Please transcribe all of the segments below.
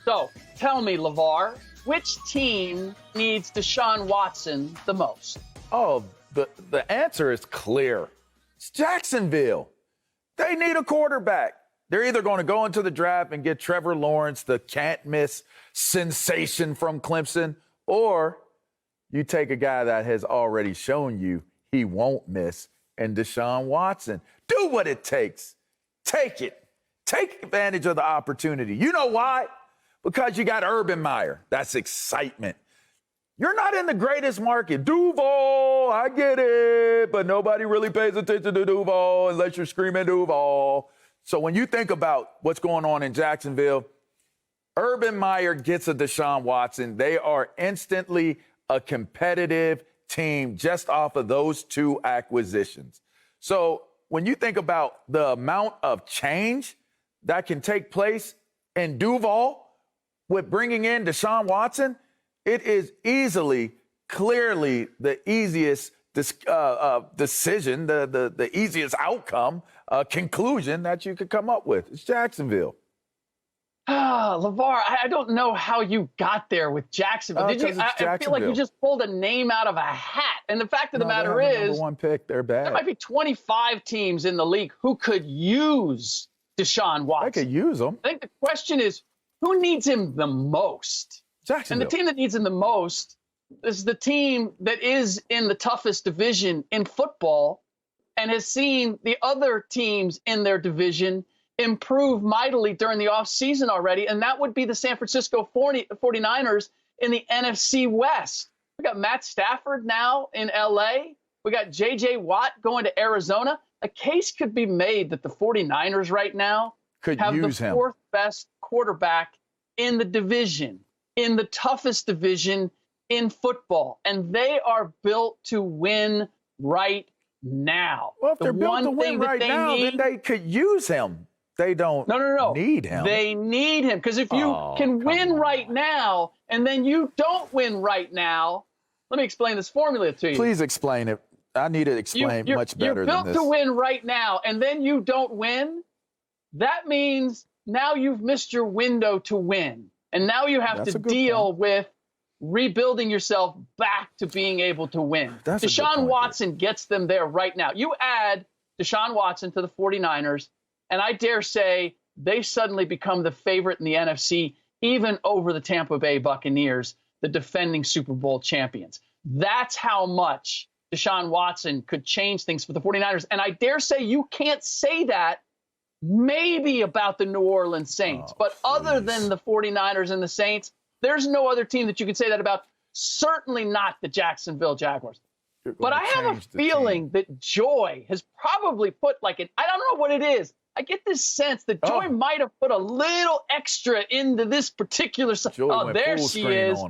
So tell me, LaVar, which team needs Deshaun Watson the most? Oh, the answer is clear. It's Jacksonville. They need a quarterback. They're either going to go into the draft and get Trevor Lawrence, the can't-miss sensation from Clemson, or you take a guy that has already shown you he won't miss, and Deshaun Watson. Do what it takes. Take it. Take advantage of the opportunity. You know why? Because you got Urban Meyer. That's excitement. You're not in the greatest market. Duval, I get it, but nobody really pays attention to Duval unless you're screaming Duval. So when you think about what's going on in Jacksonville, Urban Meyer gets a Deshaun Watson. They are instantly a competitive team just off of those two acquisitions. So when you think about the amount of change that can take place in Duval with bringing in Deshaun Watson, it is clearly the easiest decision, the easiest outcome, conclusion that you could come up with. It's Jacksonville. LaVar, I don't know how you got there with Jacksonville. Did you? I feel like you just pulled a name out of a hat. And the fact of the matter is, number one pick, they're bad. There might be 25 teams in the league who could use Deshaun Watson. They could use him. I think the question is, who needs him the most? Jacksonville. And the team that needs him the most is the team that is in the toughest division in football and has seen the other teams in their division improve mightily during the offseason already, and that would be the San Francisco 49ers in the NFC West. We got Matt Stafford now in L.A. We got J.J. Watt going to Arizona. A case could be made that the 49ers right now have the fourth best quarterback in the division, in the toughest division in football, and they are built to win right now. Well, if they're built to win right now, then they could use him. They don't need him. They need him because if you can win right now and then you don't win right now, let me explain this formula to you. Please explain it. I need it explained much better than this. You're built to win right now and then you don't win. That means now you've missed your window to win. And now you have to deal with rebuilding yourself back to being able to win. Deshaun Watson gets them there right now. You add Deshaun Watson to the 49ers, and I dare say they suddenly become the favorite in the NFC, even over the Tampa Bay Buccaneers, the defending Super Bowl champions. That's how much Deshaun Watson could change things for the 49ers. And I dare say you can't say that maybe about the New Orleans Saints. But other than the 49ers and the Saints, there's no other team that you can say that about. Certainly not the Jacksonville Jaguars. But I have a feeling that Joy has probably put I don't know what it is. I get this sense that Joy might have put a little extra into this particular. There she is.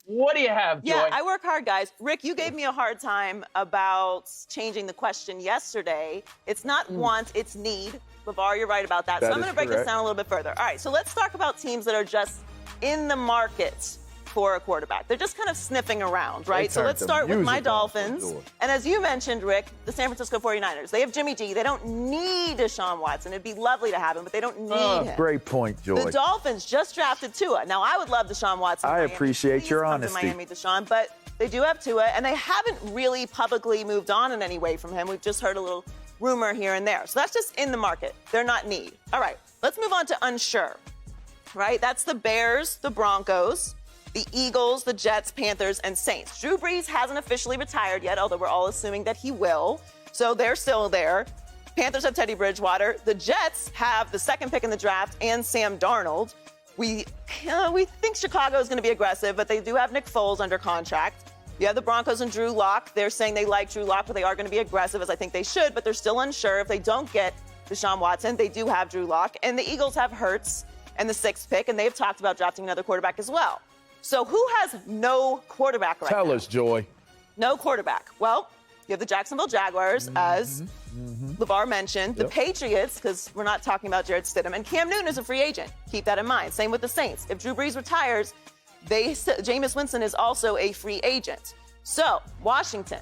What do you have, Joy? Yeah, I work hard, guys. Rick, you gave me a hard time about changing the question yesterday. It's not want, it's need. LaVar, you're right about that. So I'm going to break this down a little bit further. All right, so let's talk about teams that are just in the market for a quarterback. They're just kind of sniffing around, right? So let's start with my Dolphins. And as you mentioned, Rick, the San Francisco 49ers. They have Jimmy G. They don't need Deshaun Watson. It'd be lovely to have him, but they don't need him. Great point, Joy. The Dolphins just drafted Tua. Now, I would love Deshaun Watson. I appreciate your honesty. Miami, Deshaun, but they do have Tua, and they haven't really publicly moved on in any way from him. We've just heard a little rumor here and there. So that's just in the market. They're not need. All right, let's move on to unsure, right? That's the Bears, the Broncos, the Eagles, the Jets, Panthers, and Saints. Drew Brees hasn't officially retired yet, although we're all assuming that he will. So they're still there. Panthers have Teddy Bridgewater. The Jets have the second pick in the draft and Sam Darnold. We think Chicago is going to be aggressive, but they do have Nick Foles under contract. You have the Broncos and Drew Lock. They're saying they like Drew Lock, but they are going to be aggressive, as I think they should, but they're still unsure. If they don't get Deshaun Watson, they do have Drew Lock. And the Eagles have Hurts and the sixth pick, and they've talked about drafting another quarterback as well. So who has no quarterback right now? Tell us, Joy. No quarterback. Well, you have the Jacksonville Jaguars, as LaVar mentioned. The Patriots, because we're not talking about Jarrett Stidham. And Cam Newton is a free agent. Keep that in mind. Same with the Saints. If Drew Brees retires, Jameis Winston is also a free agent. So, Washington.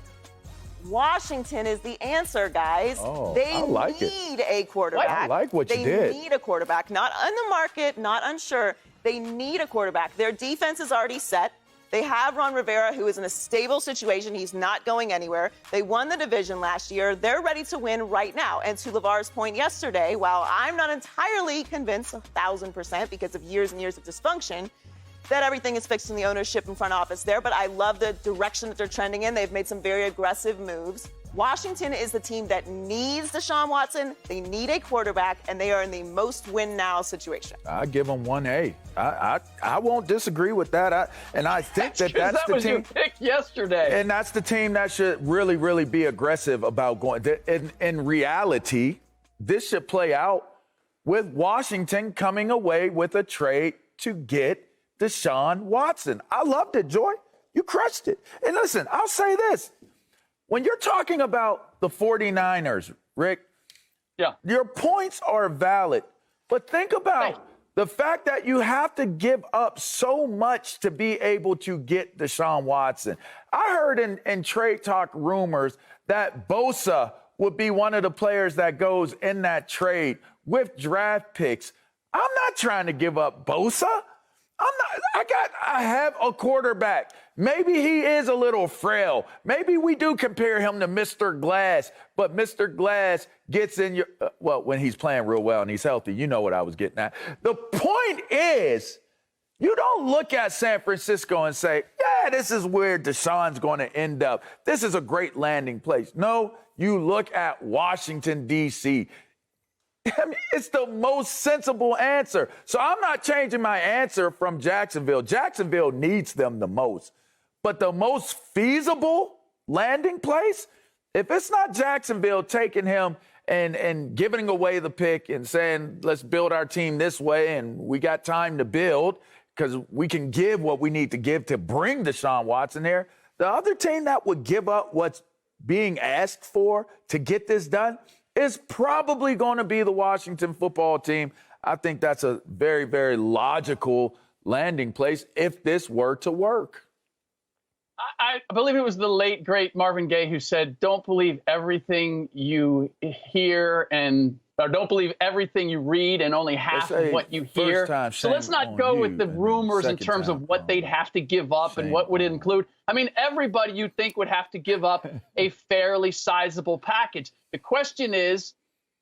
Washington is the answer, guys. They need a quarterback. I like what you did. They need a quarterback. Not on the market, not unsure. They need a quarterback. Their defense is already set. They have Ron Rivera, who is in a stable situation. He's not going anywhere. They won the division last year. They're ready to win right now. And to LaVar's point yesterday, while I'm not entirely convinced 1,000% because of years and years of dysfunction, that everything is fixed in the ownership and front office there. But I love the direction that they're trending in. They've made some very aggressive moves. Washington is the team that needs Deshaun Watson. They need a quarterback, and they are in the most win-now situation. I give them 1A. I won't disagree with that. I think that's that the was team. Your pick yesterday. And that's the team that should really, really be aggressive about going. In reality, this should play out with Washington coming away with a trade to get Deshaun Watson. I loved it, Joy. You crushed it. And listen, I'll say this. When you're talking about the 49ers, Rick, your points are valid. But think about the fact that you have to give up so much to be able to get Deshaun Watson. I heard in trade talk rumors that Bosa would be one of the players that goes in that trade with draft picks. I'm not trying to give up Bosa. I have a quarterback. Maybe he is a little frail. Maybe we do compare him to Mr. Glass, but Mr. Glass gets in your, when he's playing real well and he's healthy, you know what I was getting at. The point is, you don't look at San Francisco and say, yeah, this is where Deshaun's going to end up. This is a great landing place. No, you look at Washington, D.C., I mean, it's the most sensible answer. So I'm not changing my answer from Jacksonville. Jacksonville needs them the most. But the most feasible landing place, if it's not Jacksonville taking him and giving away the pick and saying, let's build our team this way and we got time to build because we can give what we need to give to bring Deshaun Watson here, the other team that would give up what's being asked for to get this done is probably going to be the Washington football team. I think that's a very, very logical landing place if this were to work. I believe it was the late, great Marvin Gaye who said, don't believe everything you hear or don't believe everything you read and only half of what you hear. So let's not go with the rumors in terms of what they'd have to give up and what would it include. I mean, everybody you'd think would have to give up a fairly sizable package. The question is,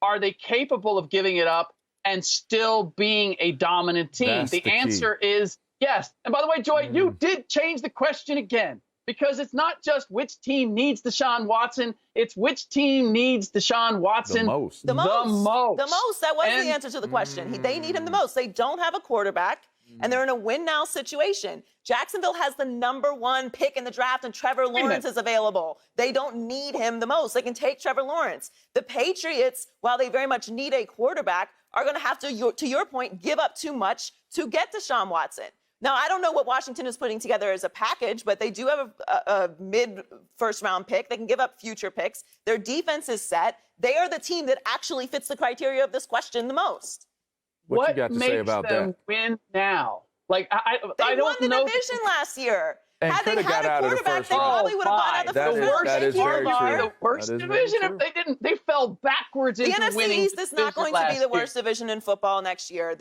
are they capable of giving it up and still being a dominant team? That's the key. answer is yes. And by the way, Joy, you did change the question again. Because it's not just which team needs Deshaun Watson, it's which team needs Deshaun Watson The most. That was the answer to the question. They need him the most. They don't have a quarterback, and they're in a win-now situation. Jacksonville has the #1 pick in the draft, and Trevor Lawrence is available. They don't need him the most. They can take Trevor Lawrence. The Patriots, while they very much need a quarterback, are going to have to your point, give up too much to get Deshaun Watson. Now, I don't know what Washington is putting together as a package, but they do have a mid-first-round pick. They can give up future picks. Their defense is set. They are the team that actually fits the criteria of this question the most. What you got to say about that? What makes them win now? Like, I don't know. They won the division last year. And Had they had a quarterback, they probably would have gotten out of the first round. That is very true. The worst division if they didn't. They fell backwards into winning. The NFC East is not going to be the worst division in football next year.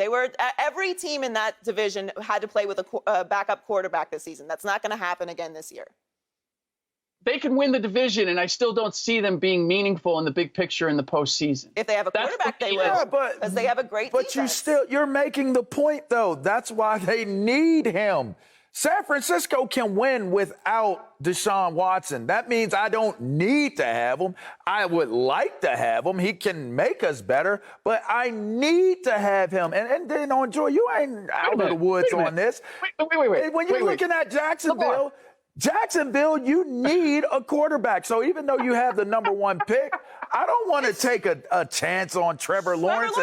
Every team in that division had to play with a backup quarterback this season. That's not going to happen again this year. They can win the division, and I still don't see them being meaningful in the big picture in the postseason. If they have a quarterback, they will. Because they have a great defense. But you're making the point, though. That's why they need him. San Francisco can win without Deshaun Watson. That means I don't need to have him. I would like to have him. He can make us better, but I need to have him. And then on Joy, you ain't out of the woods on this. Wait. When you're looking at Jacksonville, you need a quarterback. So even though you have the #1 pick, I don't want to take a chance on Trevor Lawrence.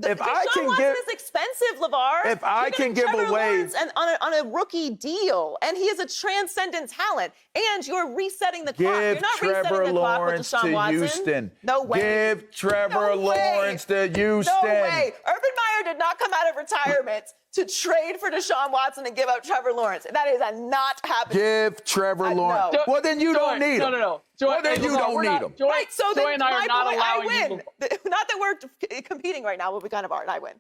If I can Watson is expensive, LaVar. If I can give away on a rookie deal, and he is a transcendent talent, and you're resetting the clock. You're not resetting the clock with Deshaun Watson. Houston. No way. Give Trevor Lawrence to Houston. No way. Urban Meyer did not come out of retirement to trade for Deshaun Watson and give up Trevor Lawrence. That is not happening. Give Trevor Lawrence. No. Well, then you don't need him. No. Well, then you don't need him. Right, so Joy and I are not allowing I win. you. Not that we're competing right now, but we kind of are, and I win.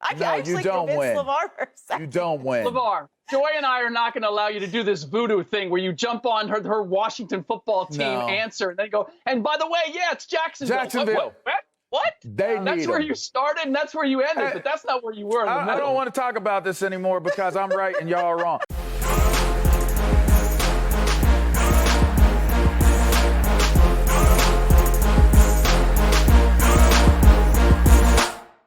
I actually convinced LaVar for a second. You don't win. LaVar, Joy and I are not going to allow you to do this voodoo thing where you jump on her Washington football team answer and then go, and by the way, yeah, it's Jacksonville. Jacksonville. What? That's where you started and that's where you ended, but that's not where you were. I don't want to talk about this anymore because I'm right and y'all are wrong.